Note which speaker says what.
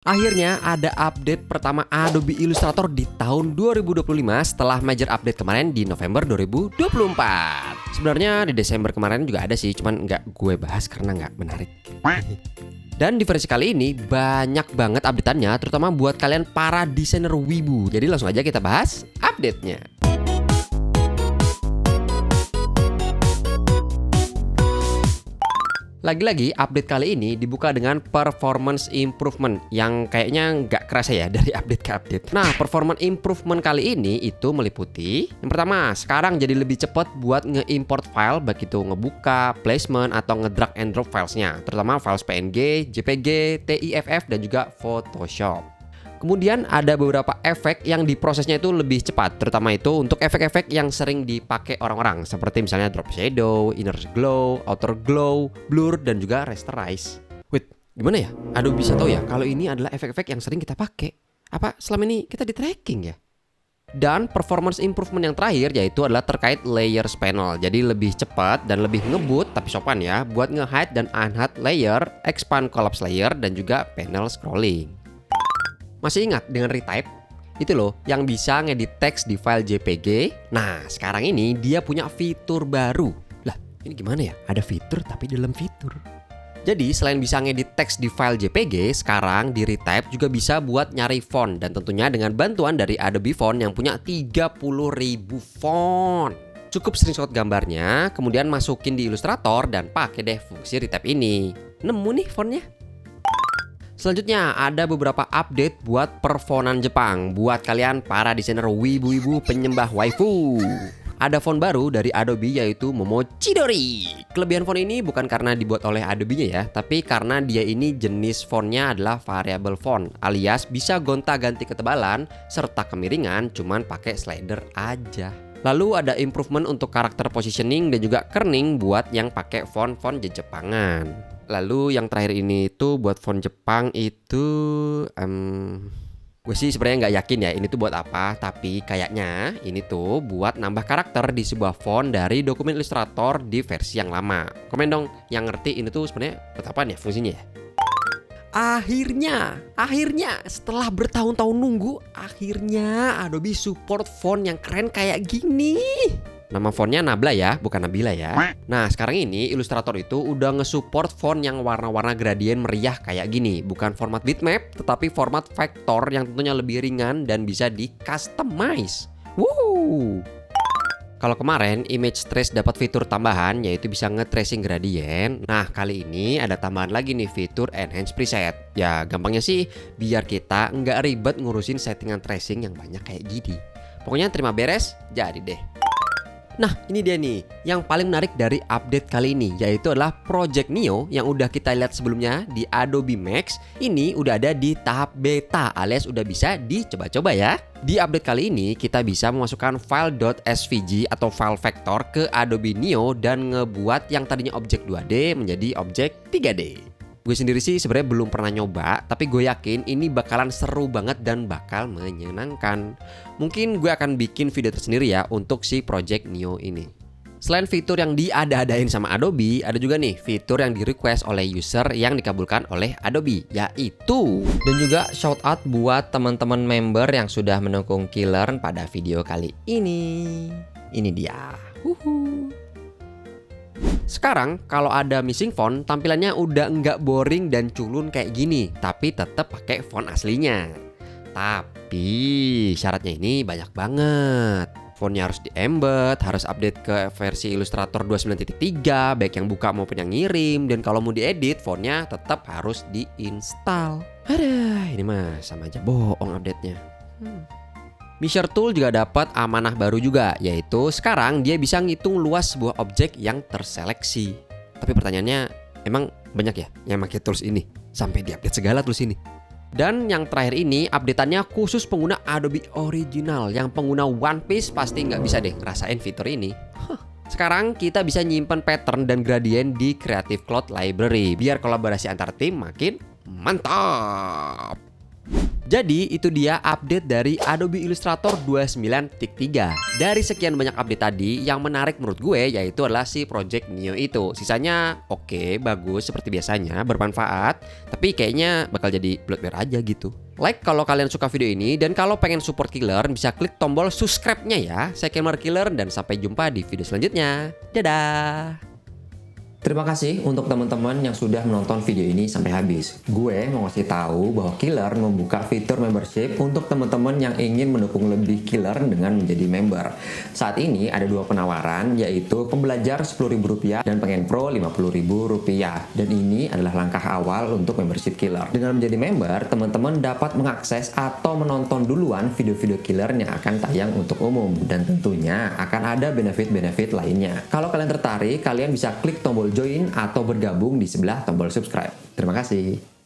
Speaker 1: Akhirnya ada update pertama Adobe Illustrator di tahun 2025 setelah major update kemarin di November 2024. Sebenarnya di Desember kemarin juga ada sih, cuman nggak gue bahas karena nggak menarik. Dan di versi kali ini banyak banget update-annya, terutama buat kalian para desainer wibu. Jadi langsung aja kita bahas update-nya. Lagi-lagi update kali ini dibuka dengan performance improvement yang kayaknya nggak kerasa ya dari update ke update. Nah, performance improvement kali ini itu meliputi yang pertama, sekarang jadi lebih cepat buat nge-import file, baik itu ngebuka, placement, atau nge-drag and drop filesnya, terutama files PNG, JPG, TIFF, dan juga Photoshop. Kemudian ada beberapa efek yang diprosesnya itu lebih cepat, terutama itu untuk efek-efek yang sering dipakai orang-orang, seperti misalnya drop shadow, inner glow, outer glow, blur, dan juga rasterize. Wait, gimana ya? Adobe bisa tahu ya kalau ini adalah efek-efek yang sering kita pakai? Apa selama ini kita di tracking ya? Dan performance improvement yang terakhir yaitu adalah terkait layers panel. Jadi lebih cepat dan lebih ngebut tapi sopan ya buat nge-hide dan unhide layer, expand collapse layer, dan juga panel scrolling. Masih ingat dengan retype? Itu loh yang bisa ngedit teks di file JPG. Nah, sekarang ini dia punya fitur baru. Lah, ini gimana ya? Ada fitur tapi dalam fitur. Jadi selain bisa ngedit teks di file JPG, sekarang di retype juga bisa buat nyari font. Dan tentunya dengan bantuan dari Adobe Font yang punya 30.000 font. Cukup screenshot gambarnya, kemudian masukin di Illustrator dan pakai deh fungsi retype ini. Nemu nih fontnya. Selanjutnya ada beberapa update buat perfonan Jepang buat kalian para desainer wibu-wibu penyembah waifu. Ada font baru dari Adobe yaitu Momochidori. Kelebihan font ini bukan karena dibuat oleh Adobe-nya ya, tapi karena dia ini jenis fontnya adalah variable font, alias bisa gonta-ganti ketebalan serta kemiringan cuman pakai slider aja. Lalu ada improvement untuk karakter positioning dan juga kerning buat yang pakai font-font Jepangan. Lalu yang terakhir ini tuh buat font Jepang itu gue sih sebenarnya nggak yakin ya ini tuh buat apa, tapi kayaknya ini tuh buat nambah karakter di sebuah font dari dokumen Illustrator di versi yang lama. Komen dong yang ngerti ini tuh sebenarnya buat apa ya fungsinya ya. Akhirnya setelah bertahun-tahun nunggu, akhirnya Adobe support font yang keren kayak gini. Nama fontnya Nabla ya, bukan Nabila ya. Nah, sekarang ini Illustrator itu udah nge-support font yang warna-warna gradien meriah kayak gini. Bukan format bitmap, tetapi format vektor yang tentunya lebih ringan dan bisa di-customize. Woo! Kalau kemarin image trace dapat fitur tambahan yaitu bisa nge-tracing gradient. Nah, kali ini ada tambahan lagi nih fitur enhance preset. Ya, gampangnya sih biar kita nggak ribet ngurusin settingan tracing yang banyak kayak gini. Pokoknya terima beres, jadi deh. Nah, ini dia nih yang paling menarik dari update kali ini, yaitu adalah Project Neo yang udah kita lihat sebelumnya di Adobe Max. Ini udah ada di tahap beta alias udah bisa dicoba-coba ya. Di update kali ini kita bisa memasukkan file .svg atau file vektor ke Adobe Neo dan ngebuat yang tadinya objek 2D menjadi objek 3D. Gue sendiri sih sebenarnya belum pernah nyoba, tapi gue yakin ini bakalan seru banget dan bakal menyenangkan. Mungkin gue akan bikin video tersendiri ya untuk si Project Neo ini. Selain fitur yang diada-adain sama Adobe, ada juga nih fitur yang di-request oleh user yang dikabulkan oleh Adobe, yaitu. Dan juga shout out buat teman-teman member yang sudah mendukung Killer pada video kali ini. Ini dia. Sekarang kalau ada missing font, tampilannya udah nggak boring dan culun kayak gini, tapi tetap pakai font aslinya. Tapi syaratnya ini banyak banget. Fontnya harus di-embed, harus update ke versi Illustrator 29.3, baik yang buka maupun yang ngirim. Dan kalau mau diedit, fontnya tetap harus diinstal. Aduh, ini mah sama aja bohong update-nya. Measure Tool juga dapat amanah baru juga, yaitu sekarang dia bisa ngitung luas sebuah objek yang terseleksi. Tapi pertanyaannya, emang banyak ya yang pakai tools ini? Sampai diupdate segala tools ini. Dan yang terakhir ini, update-annya khusus pengguna Adobe Original. Yang pengguna One Piece pasti nggak bisa deh ngerasain fitur ini. Sekarang kita bisa nyimpen pattern dan gradient di Creative Cloud Library, biar kolaborasi antar tim makin mantap. Jadi itu dia update dari Adobe Illustrator 29.3. Dari sekian banyak update tadi, yang menarik menurut gue yaitu adalah si Project Neo itu. Sisanya oke, bagus seperti biasanya, bermanfaat, tapi kayaknya bakal jadi bloatware aja gitu. Like kalau kalian suka video ini, dan kalau pengen support Killer bisa klik tombol subscribe-nya ya. Saya Kilmer Killer dan sampai jumpa di video selanjutnya. Dadah! Terima kasih untuk teman-teman yang sudah menonton video ini sampai habis. Gue mau ngasih tahu bahwa Killer membuka fitur membership untuk teman-teman yang ingin mendukung lebih Killer dengan menjadi member. Saat ini ada dua penawaran, yaitu pembelajar Rp10.000 dan pengen pro Rp50.000. Dan ini adalah langkah awal untuk membership Killer. Dengan menjadi member, teman-teman dapat mengakses atau menonton duluan video-video Killer yang akan tayang untuk umum. Dan tentunya akan ada benefit-benefit lainnya. Kalau kalian tertarik, kalian bisa klik tombol join atau bergabung di sebelah tombol subscribe. Terima kasih.